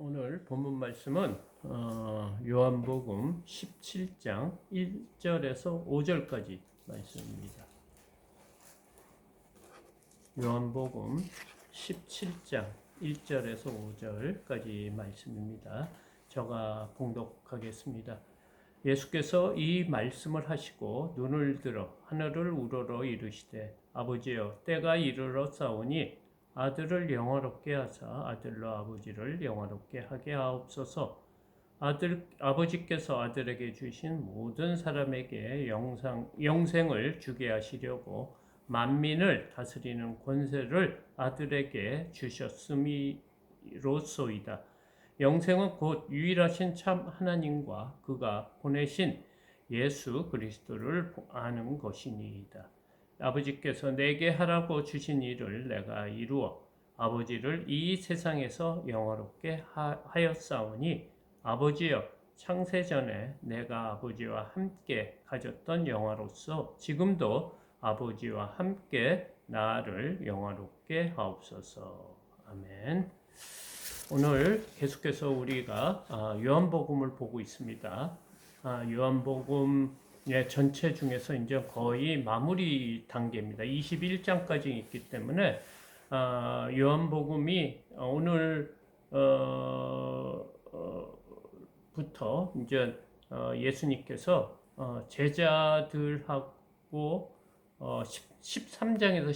오늘 본문 말씀은 요한복음 17장 1절에서 5절까지 말씀입니다. 요한복음 17장 1절에서 5절까지 말씀입니다. 제가 봉독하겠습니다. 예수께서 이 말씀을 하시고 눈을 들어 하늘을 우러러 이르시되 아버지여 때가 이르러 싸우니 아들을 영화롭게 하사 아들로 아버지를 영화롭게 하게 하옵소서. 아버지께서 아들에게 주신 모든 사람에게 영생을 주게 하시려고 만민을 다스리는 권세를 아들에게 주셨음이로소이다. 영생은 곧 유일하신 참 하나님과 그가 보내신 예수 그리스도를 아는 것이니이다. 아버지께서 내게 하라고 주신 일을 내가 이루어 아버지를 이 세상에서 영화롭게 하였사오니 아버지여 창세전에 내가 아버지와 함께 가졌던 영화로서 지금도 아버지와 함께 나를 영화롭게 하옵소서. 아멘. 오늘 계속해서 우리가 요한복음을 보고 있습니다. 요한복음 전체 중에서 이제 거의 마무리 단계입니다. 21장까지 있기 때문에 요한복음이 오늘 부터 이제 예수님께서 제자들하고 13장에서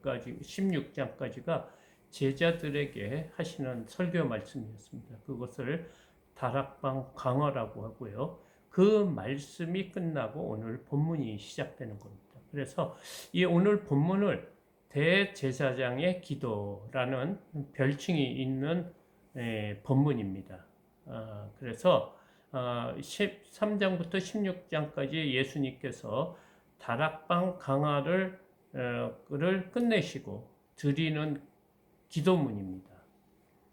16장까지가 제자들에게 하시는 설교 말씀이었습니다. 그것을 다락방 강화라고 하고요. 그 말씀이 끝나고 오늘 본문이 시작되는 겁니다. 그래서 이 오늘 본문을 대제사장의 기도라는 별칭이 있는 본문입니다. 그래서 13장부터 16장까지 예수님께서 다락방 강화를 끝내시고 드리는 기도문입니다.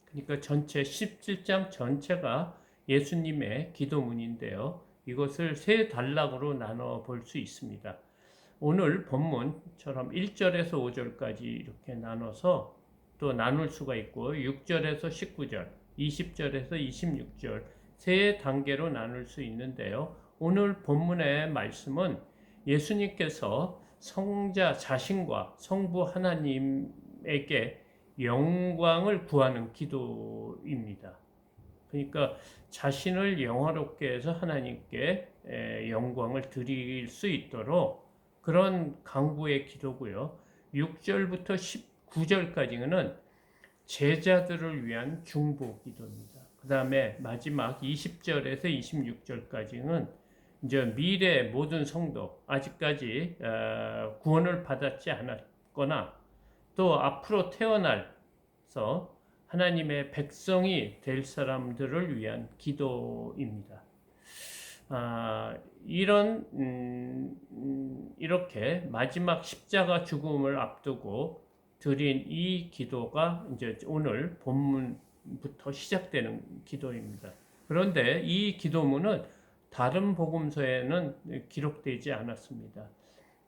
그러니까 전체 17장 전체가 예수님의 기도문인데요. 이것을 세 단락으로 나눠 볼 수 있습니다. 오늘 본문처럼 1절에서 5절까지 이렇게 나눠서 또 나눌 수가 있고 6절에서 19절, 20절에서 26절 세 단계로 나눌 수 있는데요. 오늘 본문의 말씀은 예수님께서 성자 자신과 성부 하나님에게 영광을 구하는 기도입니다. 그러니까 자신을 영화롭게 해서 하나님께 영광을 드릴 수 있도록 그런 간구의 기도고요. 6절부터 19절까지는 제자들을 위한 중보 기도입니다. 그 다음에 마지막 20절에서 26절까지는 이제 미래 모든 성도, 아직까지 구원을 받았지 않았거나 또 앞으로 태어나서 하나님의 백성이 될 사람들을 위한 기도입니다. 이렇게 마지막 십자가 죽음을 앞두고 드린 이 기도가 이제 오늘 본문부터 시작되는 기도입니다. 그런데 이 기도문은 다른 복음서에는 기록되지 않았습니다.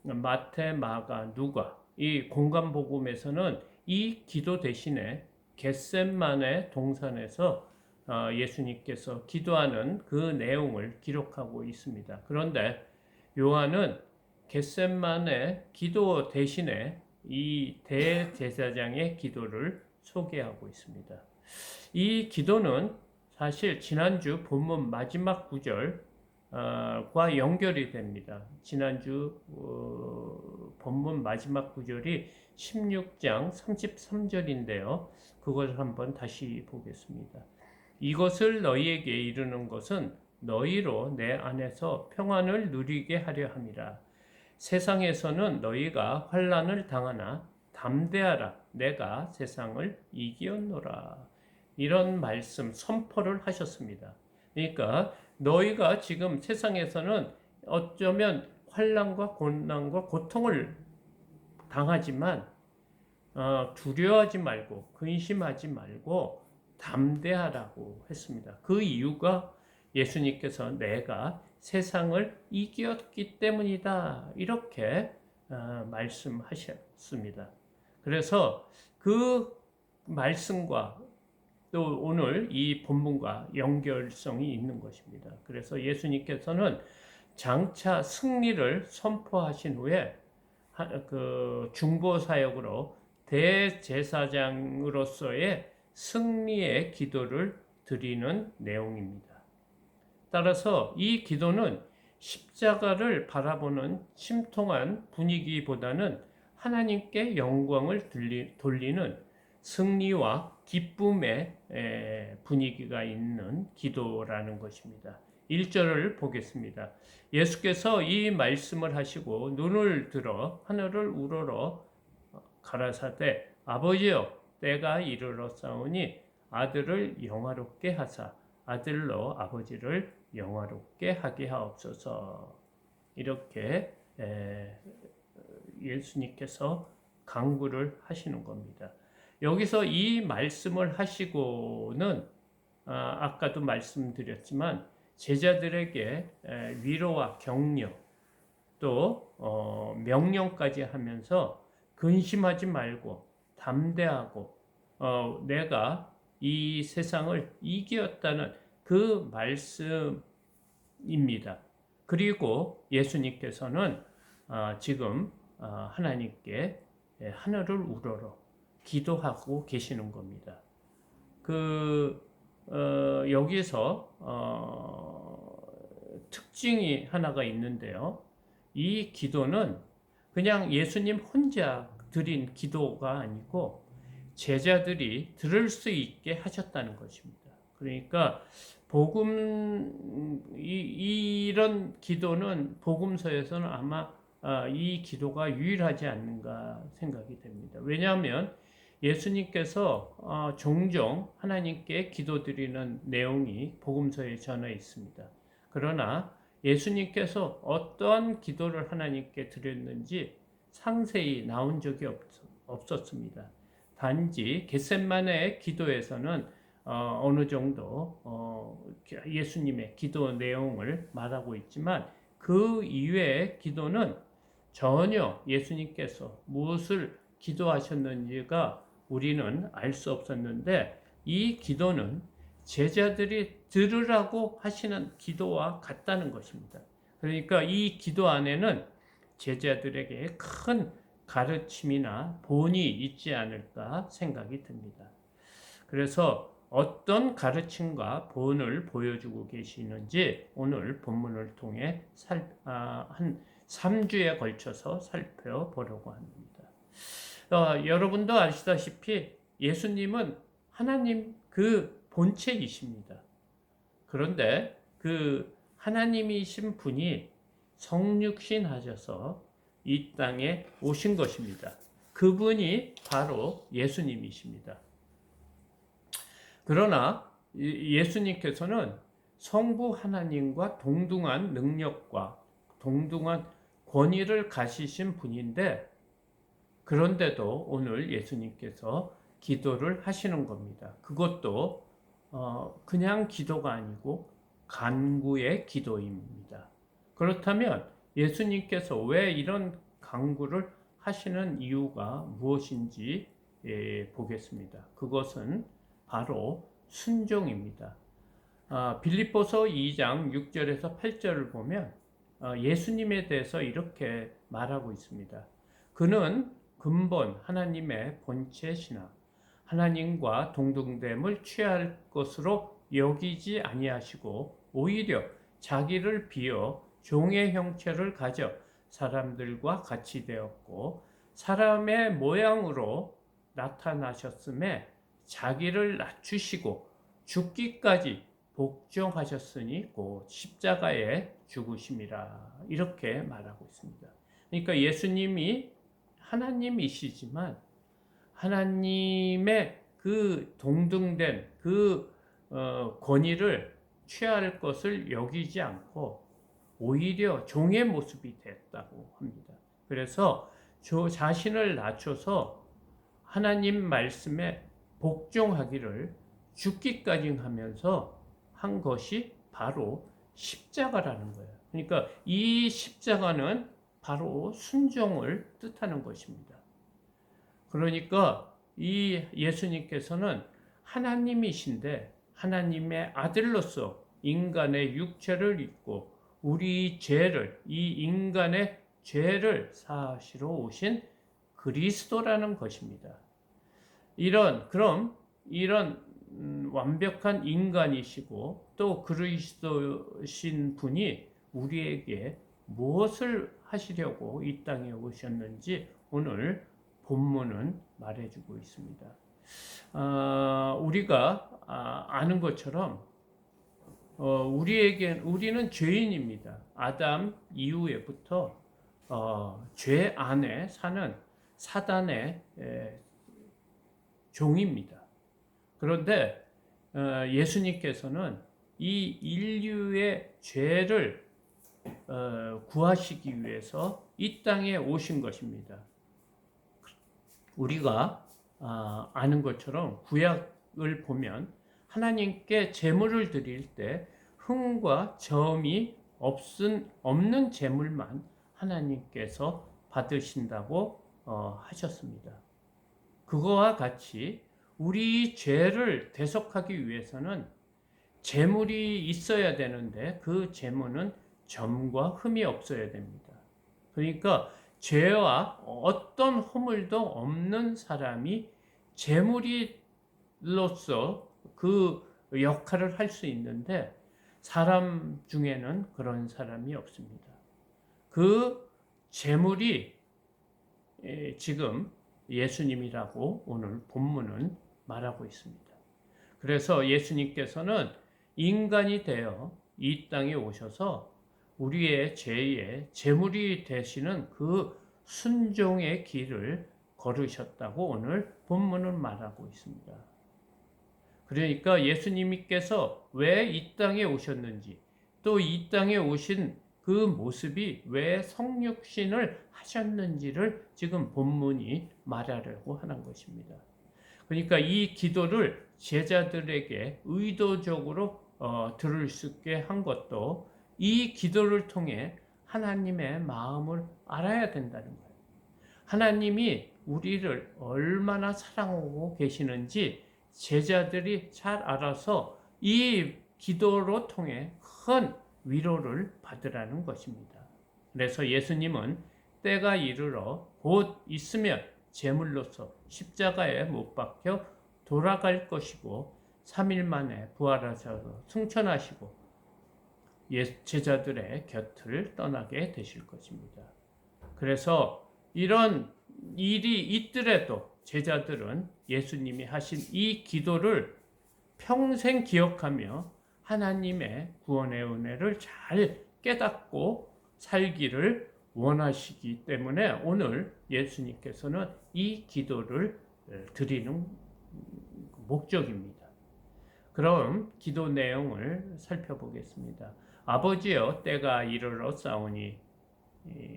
마태, 마가, 누가 이 공간 복음에서는 이 기도 대신에 겟셋마네 동산에서 예수님께서 기도하는 그 내용을 기록하고 있습니다. 그런데 요한은 겟셋마네 기도 대신에 이 대제사장의 기도를 소개하고 있습니다. 이 기도는 사실 지난주 본문 마지막 구절과 연결이 됩니다. 지난주 본문 마지막 구절이 16장 33절인데요. 그것을 한번 다시 보겠습니다. 이것을 너희에게 이르는 것은 너희로 내 안에서 평안을 누리게 하려 함이라. 세상에서는 너희가 환난을 당하나 담대하라. 내가 세상을 이기었노라. 이런 말씀 선포를 하셨습니다. 그러니까 너희가 지금 세상에서는 어쩌면 환난과 고난과 고통을 당하지만 두려워하지 말고 근심하지 말고 담대하라고 했습니다. 그 이유가 예수님께서 내가 세상을 이겼기 때문이다 이렇게 말씀하셨습니다. 그래서 그 말씀과 또 오늘 이 본문과 연결성이 있는 것입니다. 그래서 예수님께서는 장차 승리를 선포하신 후에 그 중보 사역으로 대제사장으로서의 승리의 기도를 드리는 내용입니다. 따라서 이 기도는 십자가를 바라보는 심통한 분위기보다는 하나님께 영광을 돌리는 승리와 기쁨의 분위기가 있는 기도라는 것입니다. 1절을 보겠습니다. 예수께서 이 말씀을 하시고 눈을 들어 하늘을 우러러 가라사대 아버지여 때가 이르렀사오니 아들을 영화롭게 하사 아들로 아버지를 영화롭게 하게 하옵소서. 이렇게 예수님께서 간구를 하시는 겁니다. 여기서 이 말씀을 하시고는 아까도 말씀드렸지만 제자들에게 위로와 격려 또 명령까지 하면서 근심하지 말고 담대하고 내가 이 세상을 이겼다는 그 말씀입니다. 그리고 예수님께서는 지금 하나님께 하늘을 우러러 기도하고 계시는 겁니다. 여기서 특징이 하나가 있는데요. 이 기도는 그냥 예수님 혼자 드린 기도가 아니고 제자들이 들을 수 있게 하셨다는 것입니다. 그러니까 이런 기도는 복음서에서는 아마 이 기도가 유일하지 않는가 생각이 됩니다. 왜냐하면 예수님께서 종종 하나님께 기도드리는 내용이 복음서에 전해 있습니다. 그러나 예수님께서 어떠한 기도를 하나님께 드렸는지 상세히 나온 적이 없었습니다. 단지 겟셋마네 기도에서는 어느 정도 예수님의 기도 내용을 말하고 있지만 그 이외의 기도는 전혀 예수님께서 무엇을 기도하셨는지가 우리는 알 수 없었는데 이 기도는 제자들이 들으라고 하시는 기도와 같다는 것입니다. 그러니까 이 기도 안에는 제자들에게 큰 가르침이나 본이 있지 않을까 생각이 듭니다. 그래서 어떤 가르침과 본을 보여주고 계시는지 오늘 본문을 통해 한 3주에 걸쳐서 살펴보려고 합니다. 여러분도 아시다시피 예수님은 하나님 그 본체이십니다. 그런데 그 하나님이신 분이 성육신 하셔서 이 땅에 오신 것입니다. 그분이 바로 예수님이십니다. 그러나 예수님께서는 성부 하나님과 동등한 능력과 동등한 권위를 가지신 분인데 그런데도 오늘 예수님께서 기도를 하시는 겁니다. 그것도 그냥 기도가 아니고 간구의 기도입니다. 그렇다면 예수님께서 왜 이런 간구를 하시는 이유가 무엇인지 보겠습니다. 그것은 바로 순종입니다. 빌립보서 2장 6절에서 8절을 보면 예수님에 대해서 이렇게 말하고 있습니다. 그는 근본 하나님의 본체시나 하나님과 동등됨을 취할 것으로 여기지 아니하시고 오히려 자기를 비어 종의 형체를 가져 사람들과 같이 되었고 사람의 모양으로 나타나셨음에 자기를 낮추시고 죽기까지 복종하셨으니 곧 십자가에 죽으심이라 이렇게 말하고 있습니다. 그러니까 예수님이 하나님이시지만 하나님의 그 동등된 그 권위를 취할 것을 여기지 않고 오히려 종의 모습이 됐다고 합니다. 그래서 자신을 낮춰서 하나님 말씀에 복종하기를 죽기까지 하면서 한 것이 바로 십자가라는 거예요. 그러니까 이 십자가는 바로 순종을 뜻하는 것입니다. 그러니까 이 예수님께서는 하나님이신데 하나님의 아들로서 인간의 육체를 입고 우리 죄를, 이 인간의 죄를 사하시러 오신 그리스도라는 것입니다. 그럼 이런 완벽한 인간이시고 또 그리스도신 분이 우리에게 무엇을 하시려고 이 땅에 오셨는지 오늘 본문은 말해주고 있습니다. 우리가 아는 것처럼 우리는 죄인입니다. 아담 이후에부터 죄 안에 사는 사단의 종입니다. 그런데 예수님께서는 이 인류의 죄를 구하시기 위해서 이 땅에 오신 것입니다. 우리가 아는 것처럼 구약을 보면 하나님께 제물을 드릴 때 흠과 점이 없는 제물만 하나님께서 받으신다고 하셨습니다. 그거와 같이 우리 죄를 대속하기 위해서는 제물이 있어야 되는데 그 제물은 점과 흠이 없어야 됩니다. 그러니까 죄와 어떤 허물도 없는 사람이 제물이로서 그 역할을 할 수 있는데 사람 중에는 그런 사람이 없습니다. 그 제물이 지금 예수님이라고 오늘 본문은 말하고 있습니다. 그래서 예수님께서는 인간이 되어 이 땅에 오셔서 우리의 죄의 제물이 되시는 그 순종의 길을 걸으셨다고 오늘 본문은 말하고 있습니다. 그러니까 예수님께서 왜 이 땅에 오셨는지, 또 이 땅에 오신 그 모습이 왜 성육신을 하셨는지를 지금 본문이 말하려고 하는 것입니다. 그러니까 이 기도를 제자들에게 의도적으로 들을 수 있게 한 것도 이 기도를 통해 하나님의 마음을 알아야 된다는 거예요. 하나님이 우리를 얼마나 사랑하고 계시는지 제자들이 잘 알아서 이 기도로 통해 큰 위로를 받으라는 것입니다. 그래서 예수님은 때가 이르러 곧 있으면 제물로서 십자가에 못 박혀 돌아갈 것이고 3일 만에 부활하셔서 승천하시고 제자들의 곁을 떠나게 되실 것입니다. 그래서 이런 일이 있더라도 제자들은 예수님이 하신 이 기도를 평생 기억하며 하나님의 구원의 은혜를 잘 깨닫고 살기를 원하시기 때문에 오늘 예수님께서는 이 기도를 드리는 목적입니다. 그럼 기도 내용을 살펴보겠습니다. 아버지여 때가 이르러 싸우니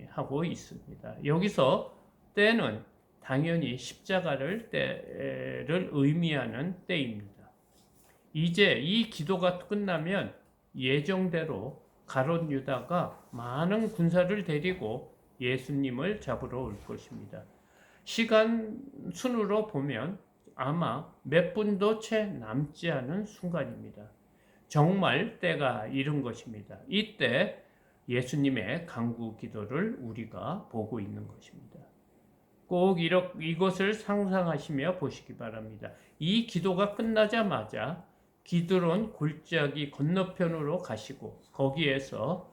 하고 있습니다. 여기서 때는 당연히 십자가를 때를 의미하는 때입니다. 이제 이 기도가 끝나면 예정대로 가룟 유다가 많은 군사를 데리고 예수님을 잡으러 올 것입니다. 시간 순으로 보면 아마 몇 분도 채 남지 않은 순간입니다. 정말 때가 이른 것입니다. 이때 예수님의 간구 기도를 우리가 보고 있는 것입니다. 꼭 이것을 상상하시며 보시기 바랍니다. 이 기도가 끝나자마자 기드론 골짜기 건너편으로 가시고 거기에서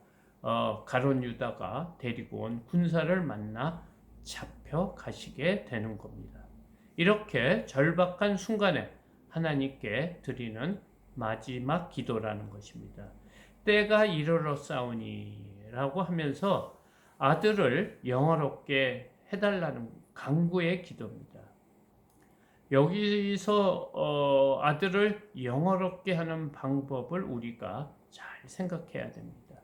가룟 유다가 데리고 온 군사를 만나 잡혀 가시게 되는 겁니다. 이렇게 절박한 순간에 하나님께 드리는 마지막 기도라는 것입니다. 때가 이르러 싸우니 라고 하면서 아들을 영화롭게 해달라는 간구의 기도입니다. 여기서 아들을 영화롭게 하는 방법을 우리가 잘 생각해야 됩니다.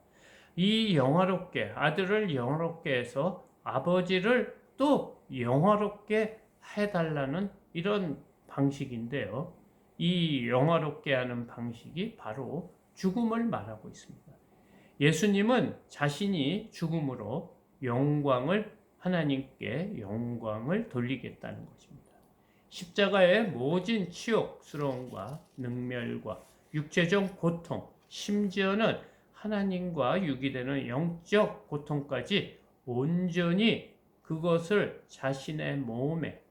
이 아들을 영화롭게 해서 아버지를 또 영화롭게 해달라는 이런 방식인데요. 이 영화롭게 하는 방식이 바로 죽음을 말하고 있습니다. 예수님은 자신이 죽음으로 하나님께 영광을 돌리겠다는 것입니다. 십자가의 모진 치욕스러움과 능멸과 육체적 고통, 심지어는 하나님과 유기되는 영적 고통까지 온전히 그것을 자신의 몸에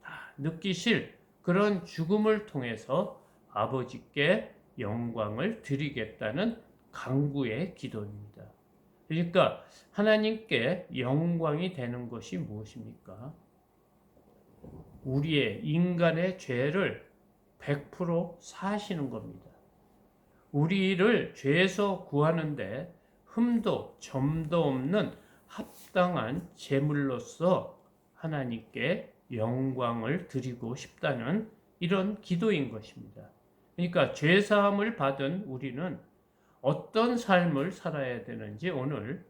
다 느끼실 그런 죽음을 통해서 아버지께 영광을 드리겠다는 간구의 기도입니다. 그러니까 하나님께 영광이 되는 것이 무엇입니까? 우리의 인간의 죄를 100% 사하시는 겁니다. 우리를 죄에서 구하는데 흠도 점도 없는 합당한 제물로서 하나님께 영광을 드리고 싶다는 이런 기도인 것입니다. 그러니까 죄사함을 받은 우리는 어떤 삶을 살아야 되는지 오늘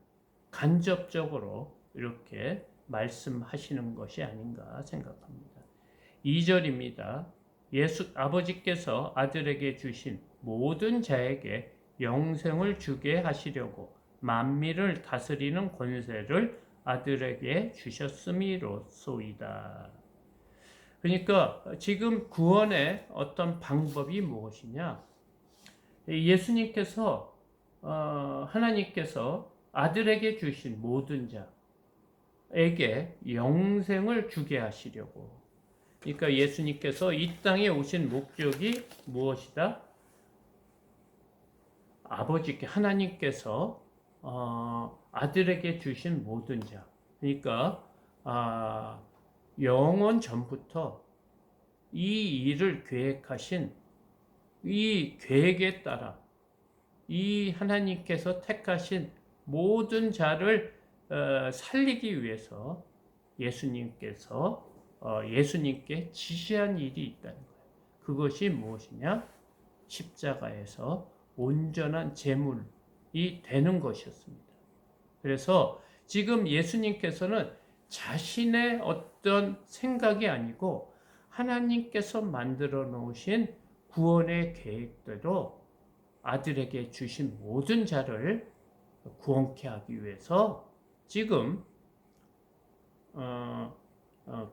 간접적으로 이렇게 말씀하시는 것이 아닌가 생각합니다. 2절입니다. 아버지께서 아들에게 주신 모든 자에게 영생을 주게 하시려고 만민을 다스리는 권세를 아들에게 주셨음이로소이다. 그러니까 지금 구원의 어떤 방법이 무엇이냐? 예수님께서 하나님께서 아들에게 주신 모든 자에게 영생을 주게 하시려고. 그러니까 예수님께서 이 땅에 오신 목적이 무엇이다? 아버지께 하나님께서 아들에게 주신 모든 자. 그러니까 영원 전부터 이 일을 계획하신 이 계획에 따라 이 하나님께서 택하신 모든 자를 살리기 위해서 예수님께 지시한 일이 있다는 거예요. 그것이 무엇이냐? 십자가에서 온전한 제물이 되는 것이었습니다. 그래서 지금 예수님께서는 자신의 어떤 생각이 아니고 하나님께서 만들어 놓으신 구원의 계획대로 아들에게 주신 모든 자를 구원케 하기 위해서 지금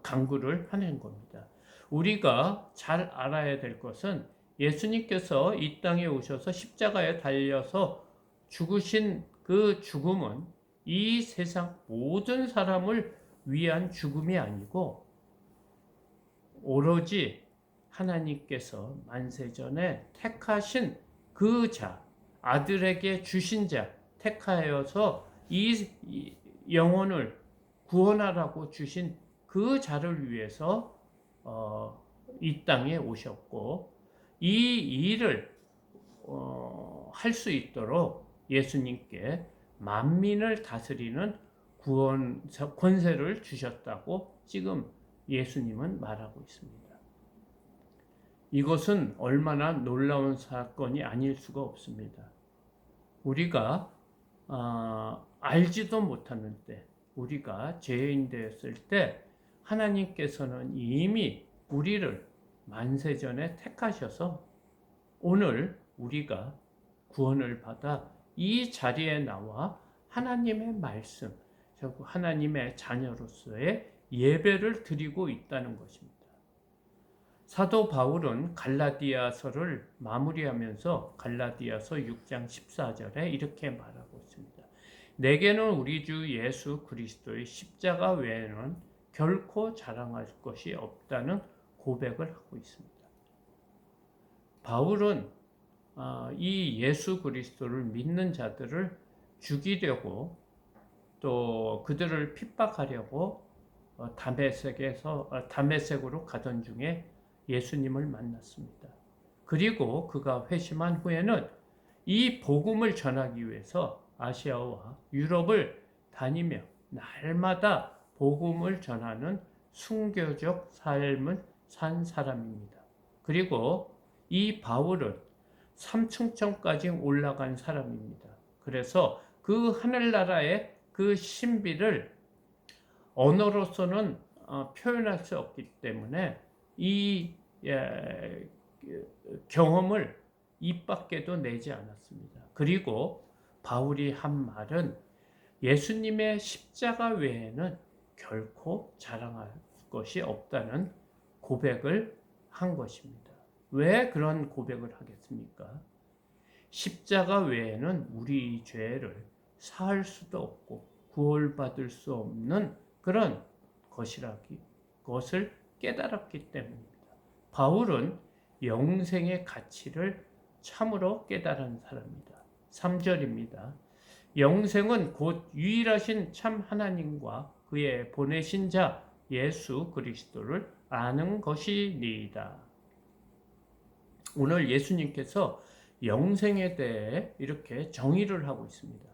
간구를 하는 겁니다. 우리가 잘 알아야 될 것은 예수님께서 이 땅에 오셔서 십자가에 달려서 죽으신 그 죽음은 이 세상 모든 사람을 위한 죽음이 아니고 오로지 하나님께서 만세전에 택하신 그 자, 아들에게 주신 자, 택하여서 이 영혼을 구원하라고 주신 그 자를 위해서 이 땅에 오셨고 이 일을 할 수 있도록 예수님께 만민을 다스리는 구원 권세를 주셨다고 지금 예수님은 말하고 있습니다. 이것은 얼마나 놀라운 사건이 아닐 수가 없습니다. 우리가 알지도 못하는 때, 우리가 죄인 되었을 때 하나님께서는 이미 우리를 만세전에 택하셔서 오늘 우리가 구원을 받아 이 자리에 나와 하나님의 말씀, 하나님의 자녀로서의 예배를 드리고 있다는 것입니다. 사도 바울은 갈라디아서를 마무리하면서 갈라디아서 6장 14절에 이렇게 말하고 있습니다. 내게는 우리 주 예수 그리스도의 십자가 외에는 결코 자랑할 것이 없다는 고백을 하고 있습니다. 바울은 이 예수 그리스도를 믿는 자들을 죽이려고 또 그들을 핍박하려고 다메섹으로 가던 중에 예수님을 만났습니다. 그리고 그가 회심한 후에는 이 복음을 전하기 위해서 아시아와 유럽을 다니며 날마다 복음을 전하는 순교적 삶을 산 사람입니다. 그리고 이 바울은 삼층천까지 올라간 사람입니다. 그래서 그 하늘나라의 그 신비를 언어로서는 표현할 수 없기 때문에 이 경험을 입 밖에도 내지 않았습니다. 그리고 바울이 한 말은 예수님의 십자가 외에는 결코 자랑할 것이 없다는 고백을 한 것입니다. 왜 그런 고백을 하겠습니까? 십자가 외에는 우리 죄를 사할 수도 없고 구원받을 수 없는 그런 것을 깨달았기 때문입니다. 바울은 영생의 가치를 참으로 깨달은 사람입니다. 3절입니다. 영생은 곧 유일하신 참 하나님과 그의 보내신 자 예수 그리스도를 아는 것이니이다. 오늘 예수님께서 영생에 대해 이렇게 정의를 하고 있습니다.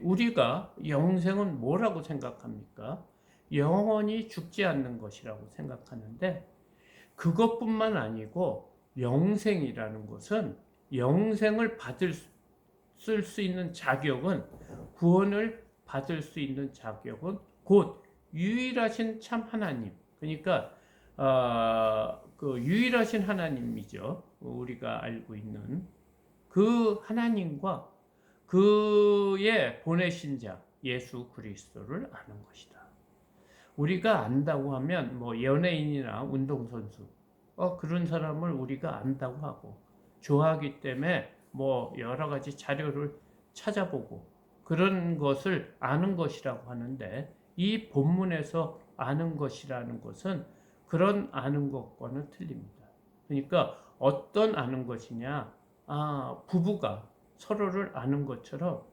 우리가 영생은 뭐라고 생각합니까? 영원히 죽지 않는 것이라고 생각하는데, 그것뿐만 아니고 영생이라는 것은 영생을 받을 수 있는 자격은, 구원을 받을 수 있는 자격은 곧 유일하신 참 하나님, 그러니까 그 유일하신 하나님이죠. 우리가 알고 있는 그 하나님과 그의 보내신 자 예수 그리스도를 아는 것이다. 우리가 안다고 하면 뭐 연예인이나 운동선수 그런 사람을 우리가 안다고 하고 좋아하기 때문에 뭐 여러 가지 자료를 찾아보고 그런 것을 아는 것이라고 하는데, 이 본문에서 아는 것이라는 것은 그런 아는 것과는 틀립니다. 그러니까 어떤 아는 것이냐, 부부가 서로를 아는 것처럼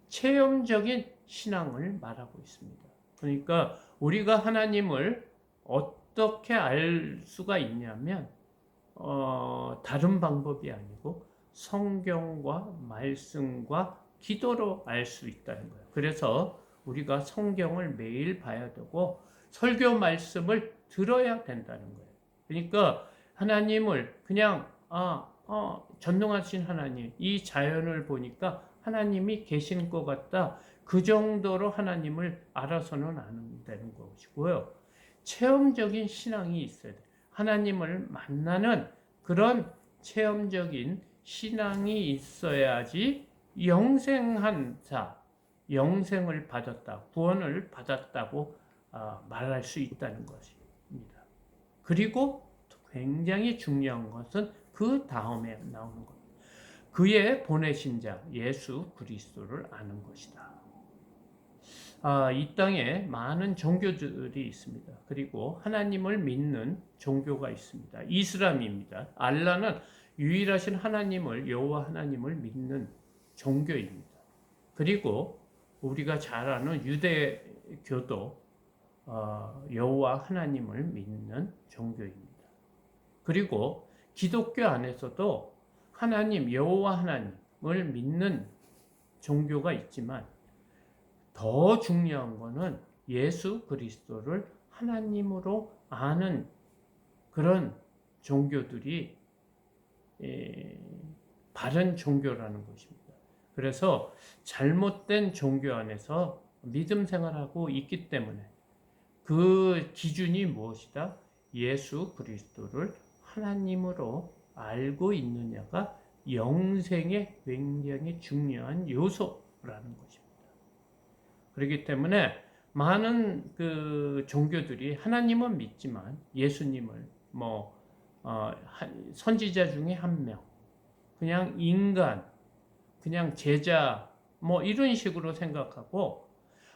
체험적인 신앙을 말하고 있습니다. 그러니까 우리가 하나님을 어떻게 알 수가 있냐면 다른 방법이 아니고 성경과 말씀과 기도로 알 수 있다는 거예요. 그래서 우리가 성경을 매일 봐야 되고 설교 말씀을 들어야 된다는 거예요. 그러니까 하나님을 그냥 전능하신 하나님, 이 자연을 보니까 하나님이 계신 것 같다, 그 정도로 하나님을 알아서는 안 되는 것이고요. 체험적인 신앙이 있어야 돼요. 하나님을 만나는 그런 체험적인 신앙이 있어야지 영생한 자, 영생을 받았다, 구원을 받았다고 말할 수 있다는 것입니다. 그리고 굉장히 중요한 것은 그 다음에 나오는 겁니다. 그의 보내신 자 예수 그리스도를 아는 것이다. 이 땅에 많은 종교들이 있습니다. 그리고 하나님을 믿는 종교가 있습니다. 이슬람입니다. 알라는 유일하신 하나님을, 여호와 하나님을 믿는 종교입니다. 그리고 우리가 잘 아는 유대교도 여호와 하나님을 믿는 종교입니다. 그리고 기독교 안에서도 하나님, 여호와 하나님을 믿는 종교가 있지만, 더 중요한 것은 예수 그리스도를 하나님으로 아는 그런 종교들이 바른 종교라는 것입니다. 그래서 잘못된 종교 안에서 믿음 생활하고 있기 때문에 그 기준이 무엇이다? 예수 그리스도를 하나님으로 알고 있느냐가 영생의 굉장히 중요한 요소라는 것입니다. 그렇기 때문에 많은 그 종교들이 하나님은 믿지만 예수님을 선지자 중에 한 명, 그냥 인간, 그냥 제자 이런 식으로 생각하고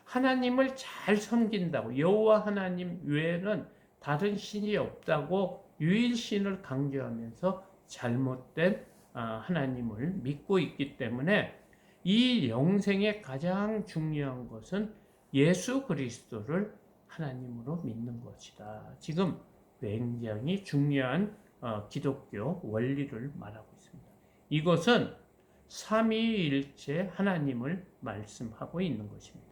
하나님을 잘 섬긴다고, 여호와 하나님 외에는 다른 신이 없다고 유일신을 강조하면서 잘못된 하나님을 믿고 있기 때문에 이 영생의 가장 중요한 것은 예수 그리스도를 하나님으로 믿는 것이다. 지금 굉장히 중요한 기독교 원리를 말하고 있습니다. 이것은 삼위일체 하나님을 말씀하고 있는 것입니다.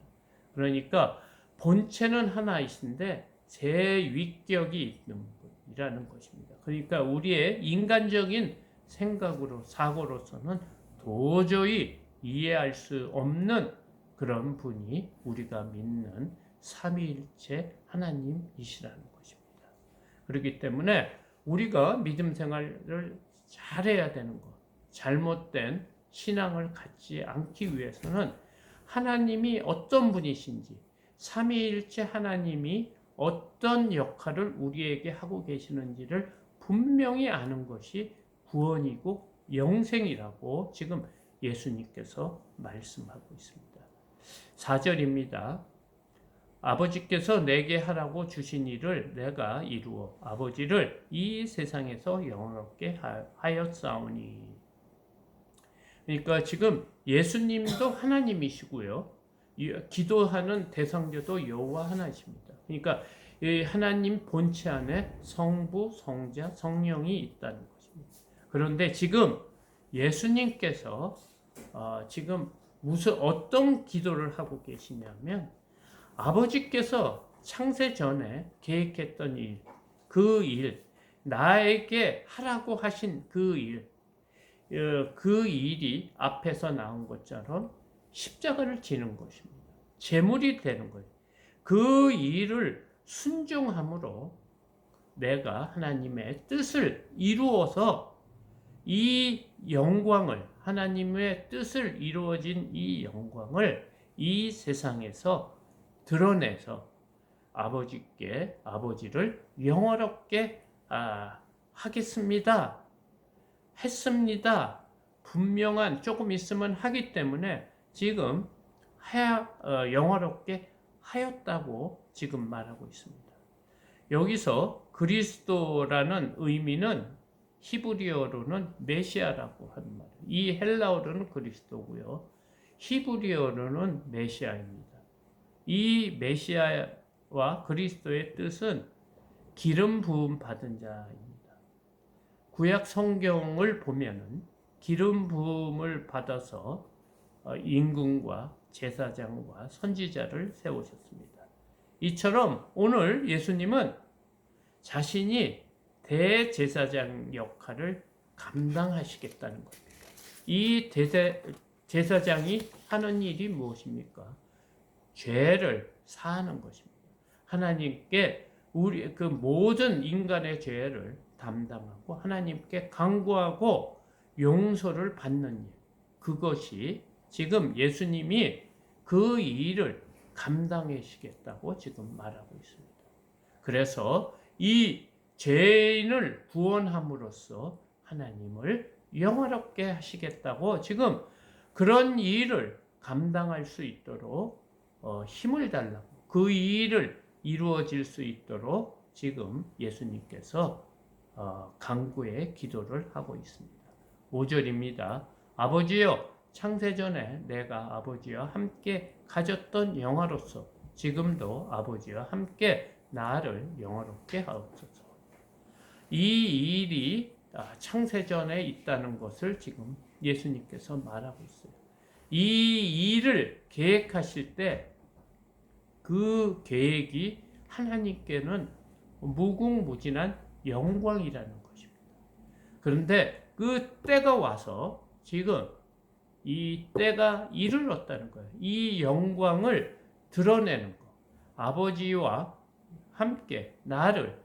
그러니까 본체는 하나이신데 제위격이 있는 분이라는 것입니다. 그러니까 우리의 인간적인 생각으로, 사고로서는 도저히 이해할 수 없는 그런 분이 우리가 믿는 삼위일체 하나님이시라는 것입니다. 그렇기 때문에 우리가 믿음 생활을 잘해야 되는 것, 잘못된 신앙을 갖지 않기 위해서는 하나님이 어떤 분이신지, 삼위일체 하나님이 어떤 역할을 우리에게 하고 계시는지를 분명히 아는 것이 구원이고 영생이라고 지금 예수님께서 말씀하고 있습니다. 4절입니다. 아버지께서 내게 하라고 주신 일을 내가 이루어 아버지를 이 세상에서 영원롭게 하였사오니. 그러니까 지금 예수님도 하나님이시고요. 기도하는 대상자도 여호와 하나이십니다. 그러니까 하나님 본체 안에 성부, 성자, 성령이 있다는 것입니다. 그런데 지금 예수님께서 지금 어떤 기도를 하고 계시냐면 아버지께서 창세 전에 계획했던 일, 그 일, 나에게 하라고 하신 그 일, 그 일이 앞에서 나온 것처럼 십자가를 지는 것입니다. 제물이 되는 거예요. 그 일을 순종함으로 내가 하나님의 뜻을 이루어서 이 영광을, 하나님의 뜻을 이루어진 이 영광을 이 세상에서 드러내서 아버지를 영화롭게 하겠습니다. 했습니다. 분명한 조금 있으면 하기 때문에 지금 영화롭게 하였다고 지금 말하고 있습니다. 여기서 그리스도라는 의미는 히브리어로는 메시아라고 하는 말이에요. 이 헬라어로는 그리스도고요. 히브리어로는 메시아입니다. 이 메시아와 그리스도의 뜻은 기름 부음 받은 자입니다. 구약 성경을 보면은 기름 부음을 받아서 임금과 제사장과 선지자를 세우셨습니다. 이처럼 오늘 예수님은 자신이 대제사장 역할을 감당하시겠다는 겁니다. 이 제사장이 하는 일이 무엇입니까? 죄를 사하는 것입니다. 하나님께 우리 그 모든 인간의 죄를 담당하고 하나님께 간구하고 용서를 받는 일. 그것이 지금 예수님이 그 일을 감당하시겠다고 지금 말하고 있습니다. 그래서 이 죄인을 구원함으로써 하나님을 영화롭게 하시겠다고 지금 그런 일을 감당할 수 있도록 힘을 달라고, 그 일을 이루어질 수 있도록 지금 예수님께서 간구의 기도를 하고 있습니다. 5절입니다. 아버지여, 창세전에 내가 아버지와 함께 가졌던 영화로서 지금도 아버지와 함께 나를 영화롭게 하옵소서. 이 일이 창세전에 있다는 것을 지금 예수님께서 말하고 있어요. 이 일을 계획하실 때 그 계획이 하나님께는 무궁무진한 영광이라는 것입니다. 그런데 그 때가 와서 지금 이 때가 이르렀다는 거예요. 이 영광을 드러내는 것. 아버지와 함께 나를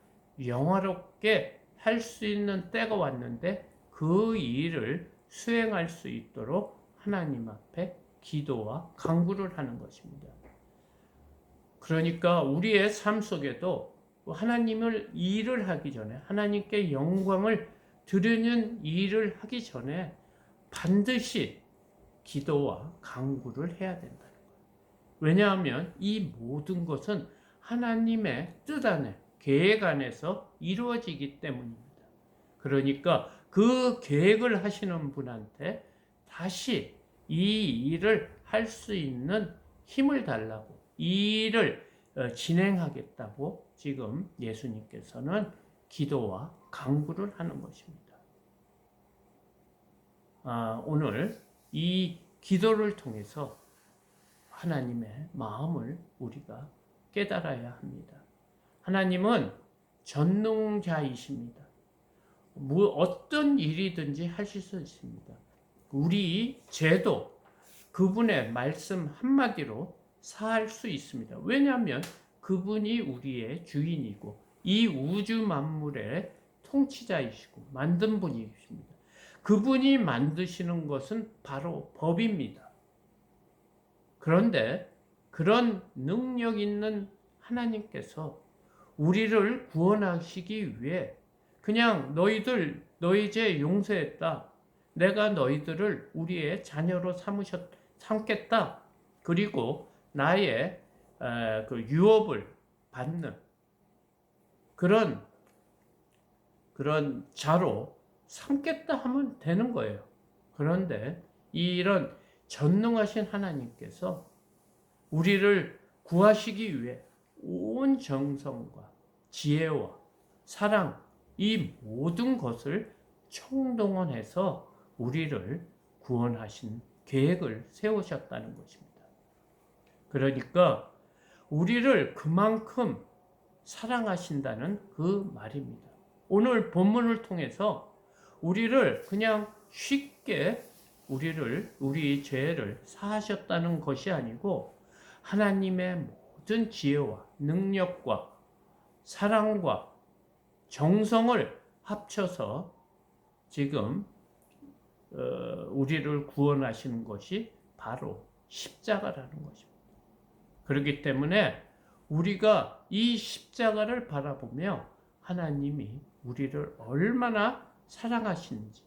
영화롭게 할 수 있는 때가 왔는데 그 일을 수행할 수 있도록 하나님 앞에 기도와 간구를 하는 것입니다. 그러니까 우리의 삶 속에도 하나님을 일을 하기 전에, 하나님께 영광을 드리는 일을 하기 전에 반드시 기도와 간구를 해야 된다는 거예요. 왜냐하면 이 모든 것은 하나님의 뜻 안에, 계획 안에서 이루어지기 때문입니다. 그러니까 그 계획을 하시는 분한테 다시 이 일을 할 수 있는 힘을 달라고, 이 일을 진행하겠다고 지금 예수님께서는 기도와 간구를 하는 것입니다. 오늘 이 기도를 통해서 하나님의 마음을 우리가 깨달아야 합니다. 하나님은 전능자이십니다. 어떤 일이든지 하실 수 있습니다. 우리 죄도 그분의 말씀 한마디로 사할 수 있습니다. 왜냐하면 그분이 우리의 주인이고 이 우주 만물의 통치자이시고 만든 분이십니다. 그분이 만드시는 것은 바로 법입니다. 그런데 그런 능력 있는 하나님께서 우리를 구원하시기 위해 그냥 너희 죄 용서했다. 내가 너희들을 우리의 자녀로 삼겠다. 그리고 나의 그 유업을 받는 그런 자로 삼겠다 하면 되는 거예요. 그런데 이런 전능하신 하나님께서 우리를 구하시기 위해 온 정성과 지혜와 사랑, 이 모든 것을 총동원해서 우리를 구원하신 계획을 세우셨다는 것입니다. 그러니까 우리를 그만큼 사랑하신다는 그 말입니다. 오늘 본문을 통해서 우리를 그냥 쉽게 우리 죄를 사하셨다는 것이 아니고 하나님의 모든 지혜와 능력과 사랑과 정성을 합쳐서 지금 우리를 구원하시는 것이 바로 십자가라는 것입니다. 그렇기 때문에 우리가 이 십자가를 바라보며 하나님이 우리를 얼마나 사랑하시는지,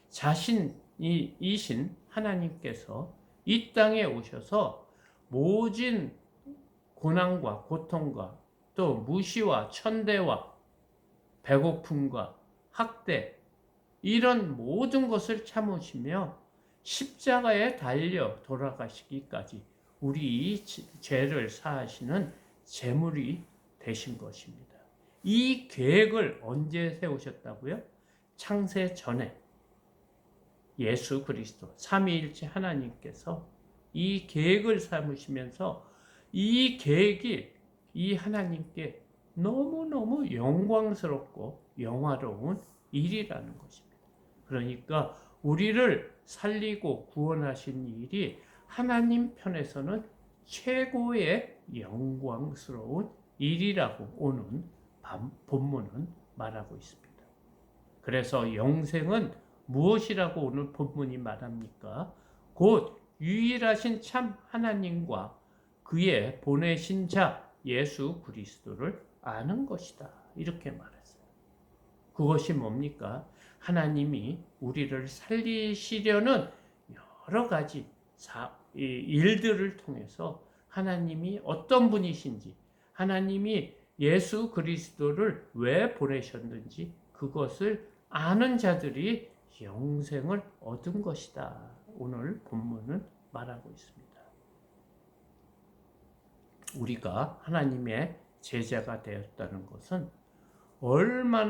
자신이신 하나님께서 이 땅에 오셔서 모진 고난과 고통과 또 무시와 천대와 배고픔과 학대, 이런 모든 것을 참으시며 십자가에 달려 돌아가시기까지 우리 죄를 사하시는 제물이 되신 것입니다. 이 계획을 언제 세우셨다고요? 창세 전에 예수 그리스도 삼위일체 하나님께서 이 계획을 삼으시면서 이 계획이 이 하나님께 너무너무 영광스럽고 영화로운 일이라는 것입니다. 그러니까 우리를 살리고 구원하신 일이 하나님 편에서는 최고의 영광스러운 일이라고 오늘 본문은 말하고 있습니다. 그래서 영생은 무엇이라고 오늘 본문이 말합니까? 곧 유일하신 참 하나님과 그의 보내신 자 예수 그리스도를 아는 것이다. 이렇게 말했어요. 그것이 뭡니까? 하나님이 우리를 살리시려는 여러 가지 일들을 통해서 하나님이 어떤 분이신지, 하나님이 예수 그리스도를 왜 보내셨는지 그것을 아는 자들이 영생을 얻은 것이다. 오늘 본문은 말하고 있습니다. 우리가 하나님의 제자가 되었다는 것은 얼마나